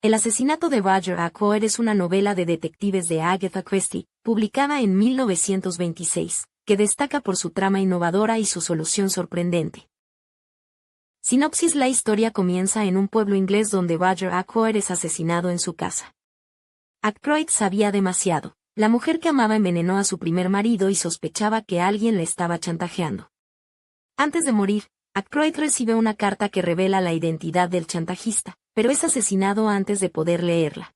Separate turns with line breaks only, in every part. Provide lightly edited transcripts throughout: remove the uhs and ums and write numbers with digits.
El asesinato de Roger Ackroyd es una novela de detectives de Agatha Christie, publicada en 1926, que destaca por su trama innovadora y su solución sorprendente. Sinopsis: la historia comienza en un pueblo inglés donde Roger Ackroyd es asesinado en su casa. Ackroyd sabía demasiado. La mujer que amaba envenenó a su primer marido y sospechaba que alguien le estaba chantajeando. Antes de morir, Ackroyd recibe una carta que revela la identidad del chantajista, pero es asesinado antes de poder leerla.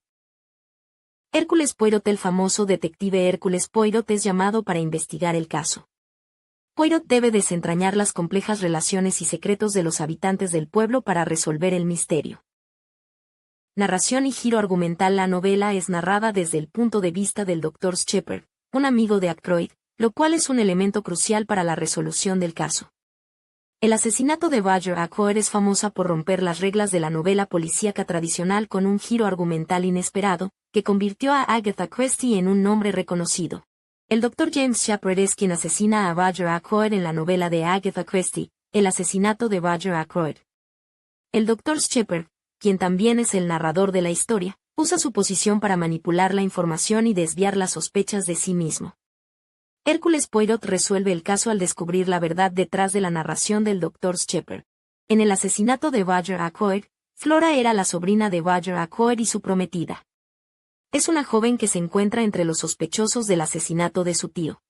Hércules Poirot: el famoso detective Hércules Poirot es llamado para investigar el caso. Poirot debe desentrañar las complejas relaciones y secretos de los habitantes del pueblo para resolver el misterio. Narración y giro argumental: la novela es narrada desde el punto de vista del Dr. Shepard, un amigo de Ackroyd, lo cual es un elemento crucial para la resolución del caso. El asesinato de Roger Ackroyd es famosa por romper las reglas de la novela policíaca tradicional con un giro argumental inesperado, que convirtió a Agatha Christie en un nombre reconocido. El Dr. James Shepard es quien asesina a Roger Ackroyd en la novela de Agatha Christie, El asesinato de Roger Ackroyd. El Dr. Shepard, quien también es el narrador de la historia, usa su posición para manipular la información y desviar las sospechas de sí mismo. Hércules Poirot resuelve el caso al descubrir la verdad detrás de la narración del Dr. Shepard. En el asesinato de Roger Ackroyd, Flora era la sobrina de Roger Ackroyd y su prometida. Es una joven que se encuentra entre los sospechosos del asesinato de su tío.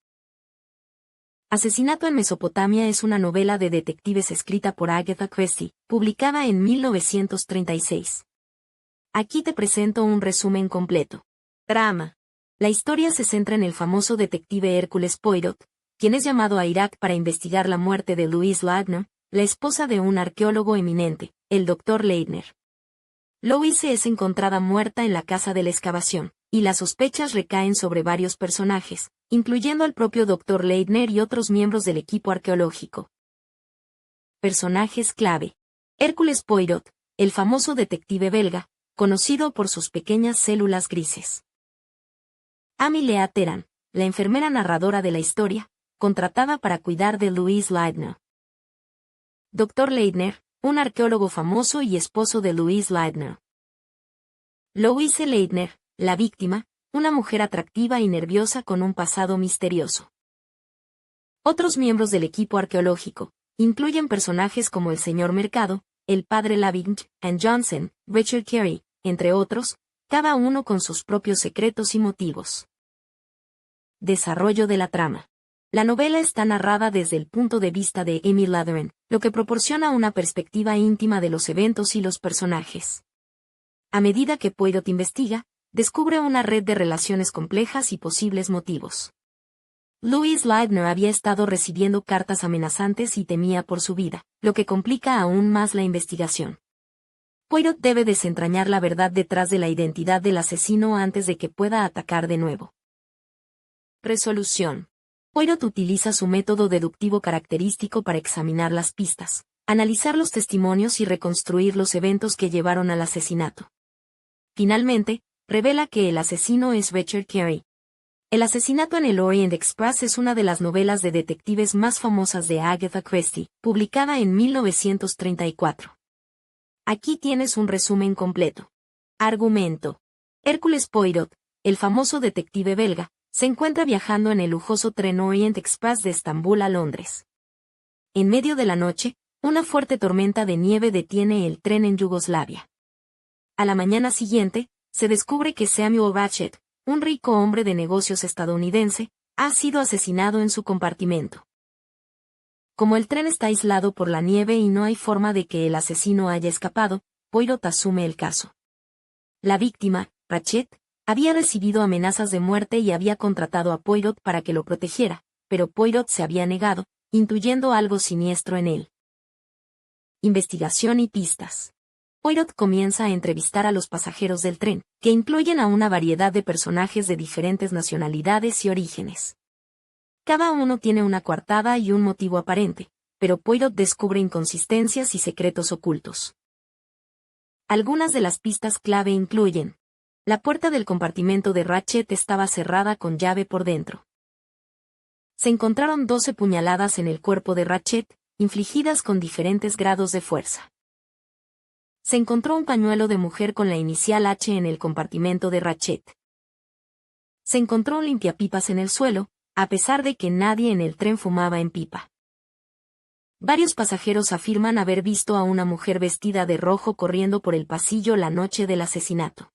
Asesinato en Mesopotamia es una novela de detectives escrita por Agatha Christie, publicada en 1936. Aquí te presento un resumen completo. Trama. La historia se centra en el famoso detective Hércules Poirot, quien es llamado a Irak para investigar la muerte de Louise Ladner, la esposa de un arqueólogo eminente, el Dr. Leitner. Louise es encontrada muerta en la casa de la excavación, y las sospechas recaen sobre varios personajes, incluyendo al propio Dr. Leitner y otros miembros del equipo arqueológico. Personajes clave. Hércules Poirot, el famoso detective belga, conocido por sus pequeñas células grises. Amy Lea Teran, la enfermera narradora de la historia, contratada para cuidar de Louise Ladner. Dr. Leitner, un arqueólogo famoso y esposo de Louise Ladner. Louise Leitner, la víctima, una mujer atractiva y nerviosa con un pasado misterioso. Otros miembros del equipo arqueológico incluyen personajes como el señor Mercado, el padre Lavigne, Ann Johnson, Richard Carey, entre otros, cada uno con sus propios secretos y motivos. Desarrollo de la trama. La novela está narrada desde el punto de vista de Amy Latheran, lo que proporciona una perspectiva íntima de los eventos y los personajes. A medida que Poirot investiga, descubre una red de relaciones complejas y posibles motivos. Louise Ladner había estado recibiendo cartas amenazantes y temía por su vida, lo que complica aún más la investigación. Poirot debe desentrañar la verdad detrás de la identidad del asesino antes de que pueda atacar de nuevo. Resolución. Poirot utiliza su método deductivo característico para examinar las pistas, analizar los testimonios y reconstruir los eventos que llevaron al asesinato. Finalmente, revela que el asesino es Richard Carey. El asesinato en el Orient Express es una de las novelas de detectives más famosas de Agatha Christie, publicada en 1934. Aquí tienes un resumen completo. Argumento. Hércules Poirot, el famoso detective belga, se encuentra viajando en el lujoso tren Orient Express de Estambul a Londres. En medio de la noche, una fuerte tormenta de nieve detiene el tren en Yugoslavia. A la mañana siguiente, se descubre que Samuel Ratchet, un rico hombre de negocios estadounidense, ha sido asesinado en su compartimento. Como el tren está aislado por la nieve y no hay forma de que el asesino haya escapado, Poirot asume el caso. La víctima, Ratchet, había recibido amenazas de muerte y había contratado a Poirot para que lo protegiera, pero Poirot se había negado, intuyendo algo siniestro en él. Investigación y pistas. Poirot comienza a entrevistar a los pasajeros del tren, que incluyen a una variedad de personajes de diferentes nacionalidades y orígenes. Cada uno tiene una coartada y un motivo aparente, pero Poirot descubre inconsistencias y secretos ocultos. Algunas de las pistas clave incluyen: la puerta del compartimento de Ratchet estaba cerrada con llave por dentro. Se encontraron 12 puñaladas en el cuerpo de Ratchet, infligidas con diferentes grados de fuerza. Se encontró un pañuelo de mujer con la inicial H en el compartimento de Ratchet. Se encontró un limpiapipas en el suelo, a pesar de que nadie en el tren fumaba en pipa. Varios pasajeros afirman haber visto a una mujer vestida de rojo corriendo por el pasillo la noche del asesinato.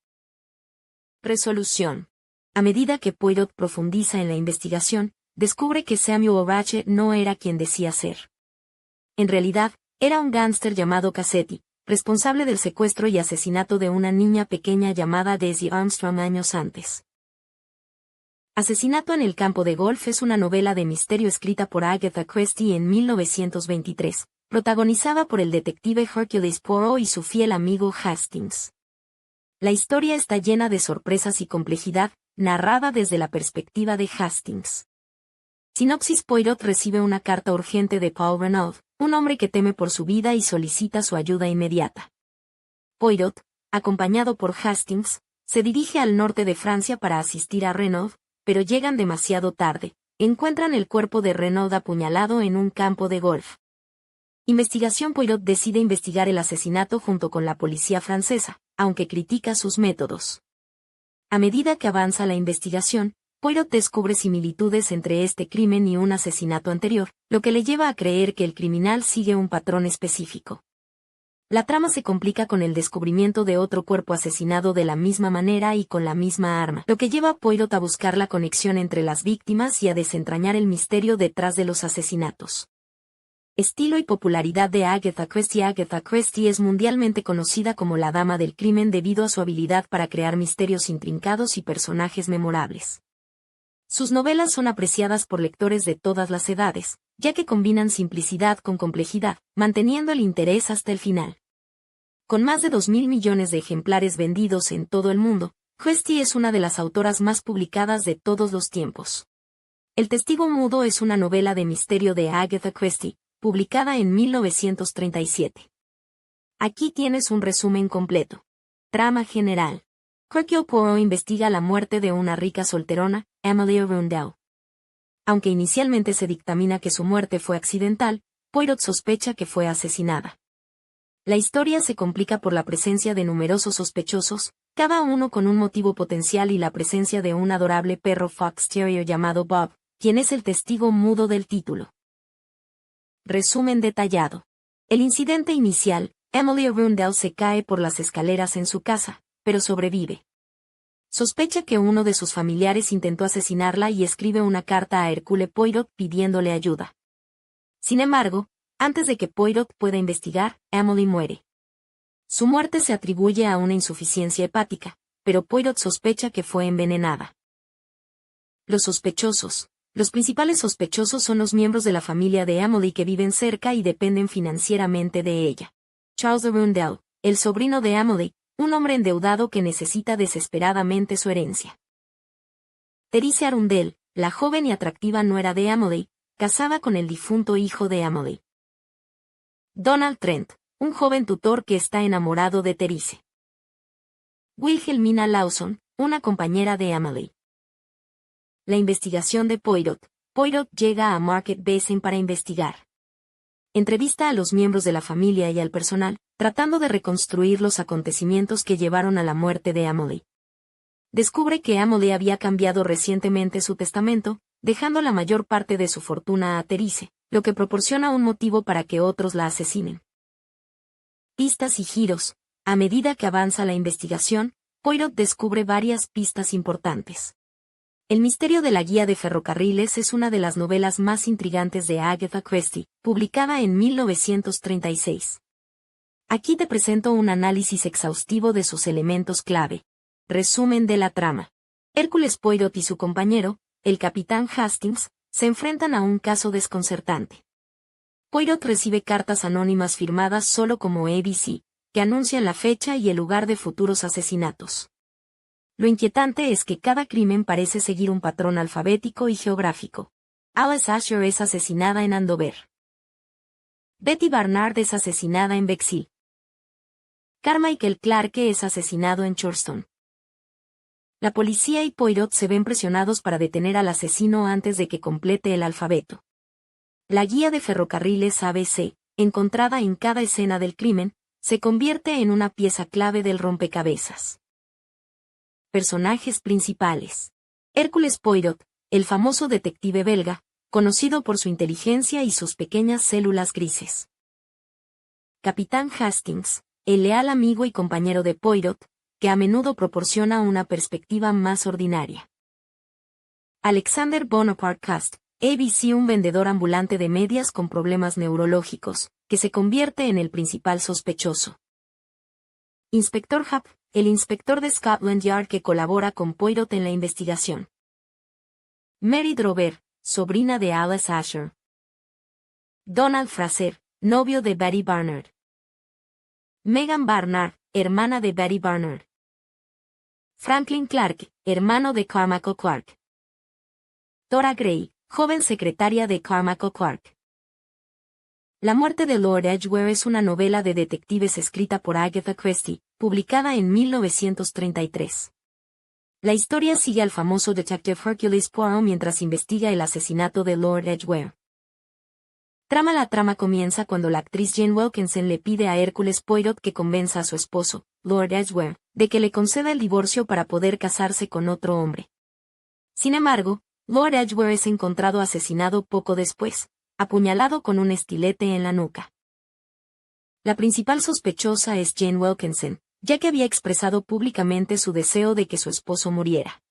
Resolución. A medida que Poirot profundiza en la investigación, descubre que Samuel Ratchet no era quien decía ser. En realidad, era un gángster llamado Cassetti, responsable del secuestro y asesinato de una niña pequeña llamada Daisy Armstrong años antes. Asesinato en el campo de golf es una novela de misterio escrita por Agatha Christie en 1923, protagonizada por el detective Hercule Poirot y su fiel amigo Hastings. La historia está llena de sorpresas y complejidad, narrada desde la perspectiva de Hastings. Sinopsis: Poirot recibe una carta urgente de Paul Renaud, un hombre que teme por su vida y solicita su ayuda inmediata. Poirot, acompañado por Hastings, se dirige al norte de Francia para asistir a Renaud, pero llegan demasiado tarde. Encuentran el cuerpo de Renaud apuñalado en un campo de golf. Investigación: Poirot decide investigar el asesinato junto con la policía francesa, aunque critica sus métodos. A medida que avanza la investigación, Poirot descubre similitudes entre este crimen y un asesinato anterior, lo que le lleva a creer que el criminal sigue un patrón específico. La trama se complica con el descubrimiento de otro cuerpo asesinado de la misma manera y con la misma arma, lo que lleva a Poirot a buscar la conexión entre las víctimas y a desentrañar el misterio detrás de los asesinatos. Estilo y popularidad de Agatha Christie. Agatha Christie es mundialmente conocida como la Dama del Crimen debido a su habilidad para crear misterios intrincados y personajes memorables. Sus novelas son apreciadas por lectores de todas las edades, ya que combinan simplicidad con complejidad, manteniendo el interés hasta el final. Con más de 2.000 millones de ejemplares vendidos en todo el mundo, Christie es una de las autoras más publicadas de todos los tiempos. El testigo mudo es una novela de misterio de Agatha Christie, publicada en 1937. Aquí tienes un resumen completo. Trama general. Hercule Poirot investiga la muerte de una rica solterona, Emily Arundel. Aunque inicialmente se dictamina que su muerte fue accidental, Poirot sospecha que fue asesinada. La historia se complica por la presencia de numerosos sospechosos, cada uno con un motivo potencial y la presencia de un adorable perro Fox Terrier llamado Bob, quien es el testigo mudo del título. Resumen detallado. El incidente inicial: Emily Arundel se cae por las escaleras en su casa, pero sobrevive. Sospecha que uno de sus familiares intentó asesinarla y escribe una carta a Hercule Poirot pidiéndole ayuda. Sin embargo, antes de que Poirot pueda investigar, Emily muere. Su muerte se atribuye a una insuficiencia hepática, pero Poirot sospecha que fue envenenada. Los sospechosos. Los principales sospechosos son los miembros de la familia de Emily que viven cerca y dependen financieramente de ella. Charles Arundel, el sobrino de Emily, un hombre endeudado que necesita desesperadamente su herencia. Therese Arundel, la joven y atractiva nuera de Emily, casada con el difunto hijo de Emily. Donald Trent, un joven tutor que está enamorado de Therese. Wilhelmina Lawson, una compañera de Emily. La investigación de Poirot. Poirot llega a Market Bassin para investigar. Entrevista a los miembros de la familia y al personal, tratando de reconstruir los acontecimientos que llevaron a la muerte de Emily. Descubre que Emily había cambiado recientemente su testamento, dejando la mayor parte de su fortuna a Therese, lo que proporciona un motivo para que otros la asesinen. Pistas y giros. A medida que avanza la investigación, Poirot descubre varias pistas importantes. El misterio de la guía de ferrocarriles es una de las novelas más intrigantes de Agatha Christie, publicada en 1936. Aquí te presento un análisis exhaustivo de sus elementos clave. Resumen de la trama. Hercule Poirot y su compañero, el capitán Hastings, se enfrentan a un caso desconcertante. Poirot recibe cartas anónimas firmadas solo como ABC, que anuncian la fecha y el lugar de futuros asesinatos. Lo inquietante es que cada crimen parece seguir un patrón alfabético y geográfico. Alice Asher es asesinada en Andover. Betty Barnard es asesinada en Bexhill. Carmichael Clarke es asesinado en Chorston. La policía y Poirot se ven presionados para detener al asesino antes de que complete el alfabeto. La guía de ferrocarriles ABC, encontrada en cada escena del crimen, se convierte en una pieza clave del rompecabezas. Personajes principales. Hercule Poirot, el famoso detective belga, conocido por su inteligencia y sus pequeñas células grises. Capitán Hastings, el leal amigo y compañero de Poirot, que a menudo proporciona una perspectiva más ordinaria. Alexander Bonaparte Cast, ABC, un vendedor ambulante de medias con problemas neurológicos, que se convierte en el principal sospechoso. Inspector Happ, el inspector de Scotland Yard que colabora con Poirot en la investigación. Mary Drover, sobrina de Alice Asher. Donald Fraser, novio de Betty Barnard. Megan Barnard, hermana de Betty Barnard. Franklin Clark, hermano de Carmichael Clark. Dora Gray, joven secretaria de Carmichael Clark. La muerte de Lord Edgware es una novela de detectives escrita por Agatha Christie, publicada en 1933. La historia sigue al famoso detective Hercule Poirot mientras investiga el asesinato de Lord Edgware. La trama comienza cuando la actriz Jane Wilkinson le pide a Hercule Poirot que convenza a su esposo, Lord Edgware, de que le conceda el divorcio para poder casarse con otro hombre. Sin embargo, Lord Edgware es encontrado asesinado poco después, apuñalado con un estilete en la nuca. La principal sospechosa es Jane Wilkinson, ya que había expresado públicamente su deseo de que su esposo muriera.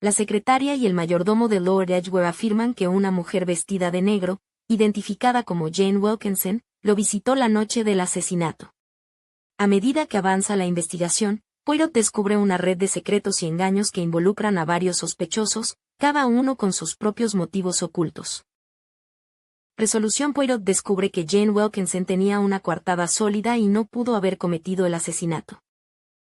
La secretaria y el mayordomo de Lord Edgware afirman que una mujer vestida de negro, identificada como Jane Wilkinson, lo visitó la noche del asesinato. A medida que avanza la investigación, Poirot descubre una red de secretos y engaños que involucran a varios sospechosos, cada uno con sus propios motivos ocultos. Resolución: Poirot descubre que Jane Wilkinson tenía una coartada sólida y no pudo haber cometido el asesinato.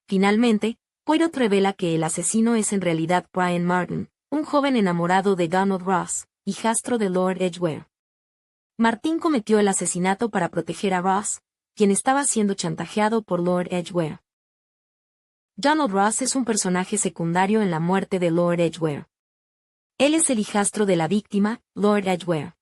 Finalmente, Poirot revela que el asesino es en realidad Brian Martin, un joven enamorado de Donald Ross, hijastro de Lord Edgware. Martin cometió el asesinato para proteger a Ross, quien estaba siendo chantajeado por Lord Edgware. Donald Ross es un personaje secundario en la muerte de Lord Edgware. Él es el hijastro de la víctima, Lord Edgware.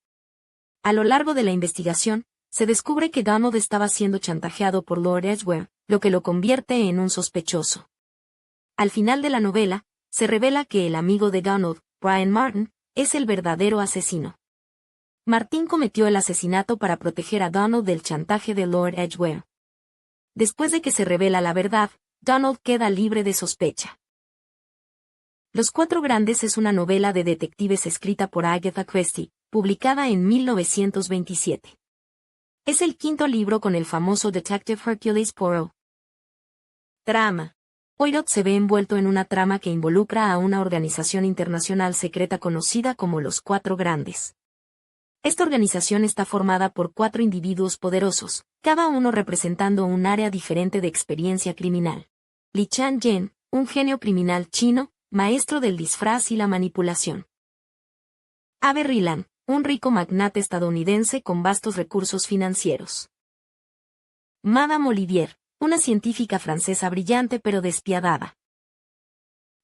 A lo largo de la investigación, se descubre que Donald estaba siendo chantajeado por Lord Edgware, lo que lo convierte en un sospechoso. Al final de la novela, se revela que el amigo de Donald, Brian Martin, es el verdadero asesino. Martin cometió el asesinato para proteger a Donald del chantaje de Lord Edgware. Después de que se revela la verdad, Donald queda libre de sospecha. Los Cuatro Grandes es una novela de detectives escrita por Agatha Christie, publicada en 1927. Es el quinto libro con el famoso detective Hercule Poirot. Trama. Poirot se ve envuelto en una trama que involucra a una organización internacional secreta conocida como los Cuatro Grandes. Esta organización está formada por 4 individuos poderosos, cada uno representando un área diferente de experiencia criminal. Li Chan-yen, un genio criminal chino, maestro del disfraz y la manipulación. Abe Rylan, un rico magnate estadounidense con vastos recursos financieros. Madame Olivier, una científica francesa brillante pero despiadada.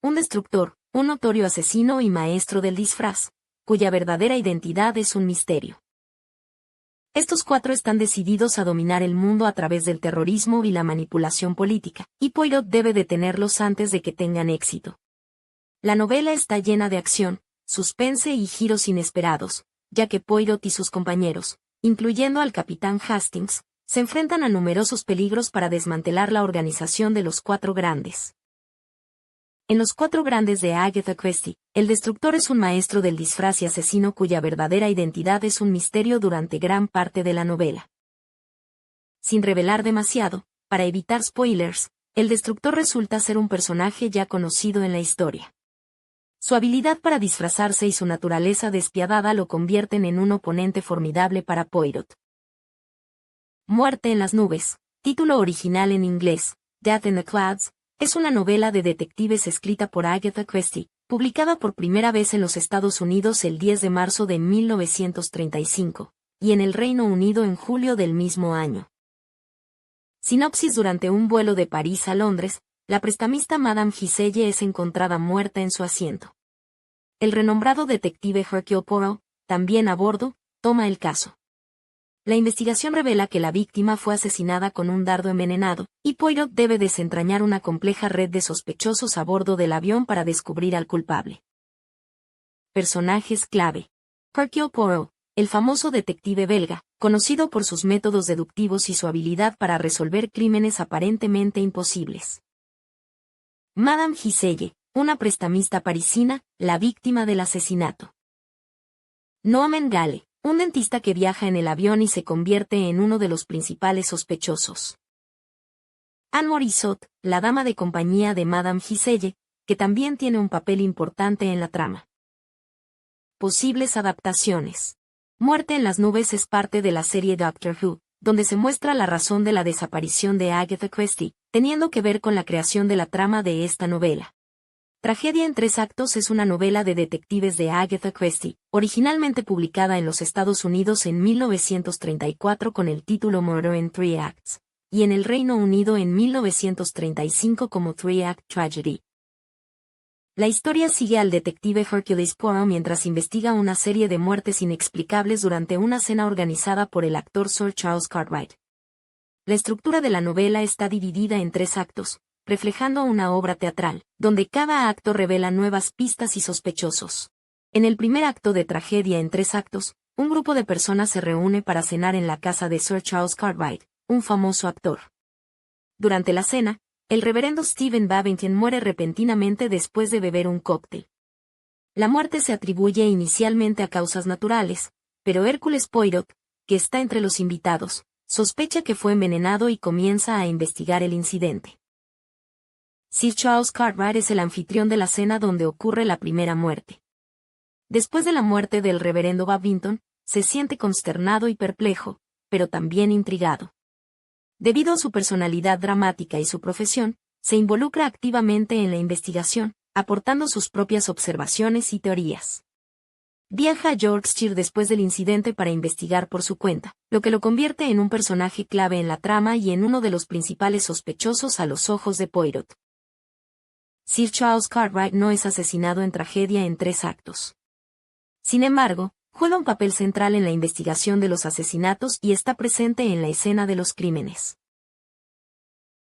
Un destructor, un notorio asesino y maestro del disfraz, cuya verdadera identidad es un misterio. Estos 4 están decididos a dominar el mundo a través del terrorismo y la manipulación política, y Poirot debe detenerlos antes de que tengan éxito. La novela está llena de acción, suspense y giros inesperados, ya que Poirot y sus compañeros, incluyendo al capitán Hastings, se enfrentan a numerosos peligros para desmantelar la organización de los Cuatro Grandes. En Los Cuatro Grandes de Agatha Christie, el destructor es un maestro del disfraz y asesino cuya verdadera identidad es un misterio durante gran parte de la novela. Sin revelar demasiado, para evitar spoilers, el destructor resulta ser un personaje ya conocido en la historia. Su habilidad para disfrazarse y su naturaleza despiadada lo convierten en un oponente formidable para Poirot. Muerte en las nubes, título original en inglés, Death in the Clouds, es una novela de detectives escrita por Agatha Christie, publicada por primera vez en los Estados Unidos el 10 de marzo de 1935, y en el Reino Unido en julio del mismo año. Sinopsis: durante un vuelo de París a Londres, la prestamista Madame Giselle es encontrada muerta en su asiento. El renombrado detective Hercule Poirot, también a bordo, toma el caso. La investigación revela que la víctima fue asesinada con un dardo envenenado, y Poirot debe desentrañar una compleja red de sospechosos a bordo del avión para descubrir al culpable. Personajes clave. Hercule Poirot, el famoso detective belga, conocido por sus métodos deductivos y su habilidad para resolver crímenes aparentemente imposibles. Madame Giselle, una prestamista parisina, la víctima del asesinato. Norman Gale, un dentista que viaja en el avión y se convierte en uno de los principales sospechosos. Anne Morisot, la dama de compañía de Madame Giselle, que también tiene un papel importante en la trama. Posibles adaptaciones. Muerte en las nubes es parte de la serie Doctor Who, donde se muestra la razón de la desaparición de Agatha Christie, teniendo que ver con la creación de la trama de esta novela. Tragedia en 3 actos es una novela de detectives de Agatha Christie, originalmente publicada en los Estados Unidos en 1934 con el título Murder in 3 Acts, y en el Reino Unido en 1935 como 3 Act Tragedy. La historia sigue al detective Hercule Poirot mientras investiga una serie de muertes inexplicables durante una cena organizada por el actor Sir Charles Cartwright. La estructura de la novela está dividida en 3 actos, reflejando una obra teatral, donde cada acto revela nuevas pistas y sospechosos. En el primer acto de Tragedia en 3 actos, un grupo de personas se reúne para cenar en la casa de Sir Charles Cartwright, un famoso actor. Durante la cena, el reverendo Stephen Babington muere repentinamente después de beber un cóctel. La muerte se atribuye inicialmente a causas naturales, pero Hercule Poirot, que está entre los invitados, sospecha que fue envenenado y comienza a investigar el incidente. Sir Charles Cartwright es el anfitrión de la cena donde ocurre la primera muerte. Después de la muerte del reverendo Babington, se siente consternado y perplejo, pero también intrigado. Debido a su personalidad dramática y su profesión, se involucra activamente en la investigación, aportando sus propias observaciones y teorías. Viaja a Yorkshire después del incidente para investigar por su cuenta, lo que lo convierte en un personaje clave en la trama y en uno de los principales sospechosos a los ojos de Poirot. Sir Charles Cartwright no es asesinado en Tragedia en 3 actos. Sin embargo, juega un papel central en la investigación de los asesinatos y está presente en la escena de los crímenes.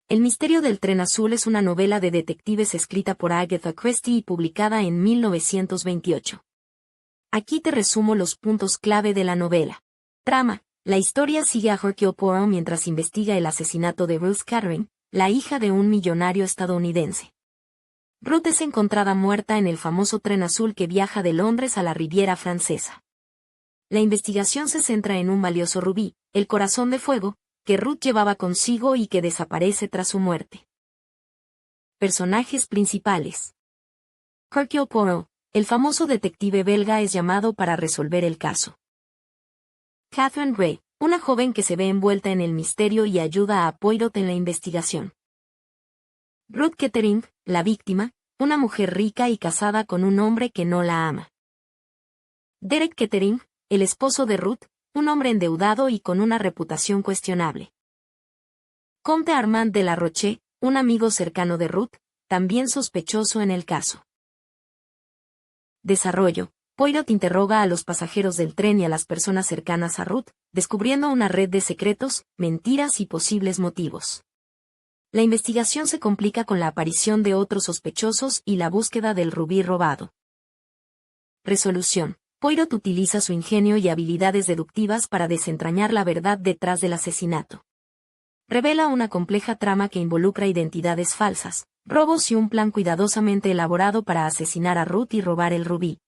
El misterio del tren azul es una novela de detectives escrita por Agatha Christie y publicada en 1928. Aquí te resumo los puntos clave de la novela. Trama. La historia sigue a Hercule Poirot mientras investiga el asesinato de Ruth Catherine, la hija de un millonario estadounidense. Ruth es encontrada muerta en el famoso tren azul que viaja de Londres a la Riviera Francesa. La investigación se centra en un valioso rubí, el corazón de fuego, que Ruth llevaba consigo y que desaparece tras su muerte. Personajes principales. Hercule Poirot, el famoso detective belga, es llamado para resolver el caso. Catherine Gray, una joven que se ve envuelta en el misterio y ayuda a Poirot en la investigación. Ruth Kettering, la víctima, una mujer rica y casada con un hombre que no la ama. Derek Kettering, el esposo de Ruth, un hombre endeudado y con una reputación cuestionable. Comte Armand de la Roche, un amigo cercano de Ruth, también sospechoso en el caso. Desarrollo. Poirot interroga a los pasajeros del tren y a las personas cercanas a Ruth, descubriendo una red de secretos, mentiras y posibles motivos. La investigación se complica con la aparición de otros sospechosos y la búsqueda del rubí robado. Resolución. Poirot utiliza su ingenio y habilidades deductivas para desentrañar la verdad detrás del asesinato. Revela una compleja trama que involucra identidades falsas, robos y un plan cuidadosamente elaborado para asesinar a Ruth y robar el rubí.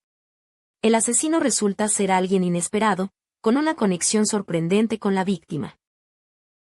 El asesino resulta ser alguien inesperado, con una conexión sorprendente con la víctima.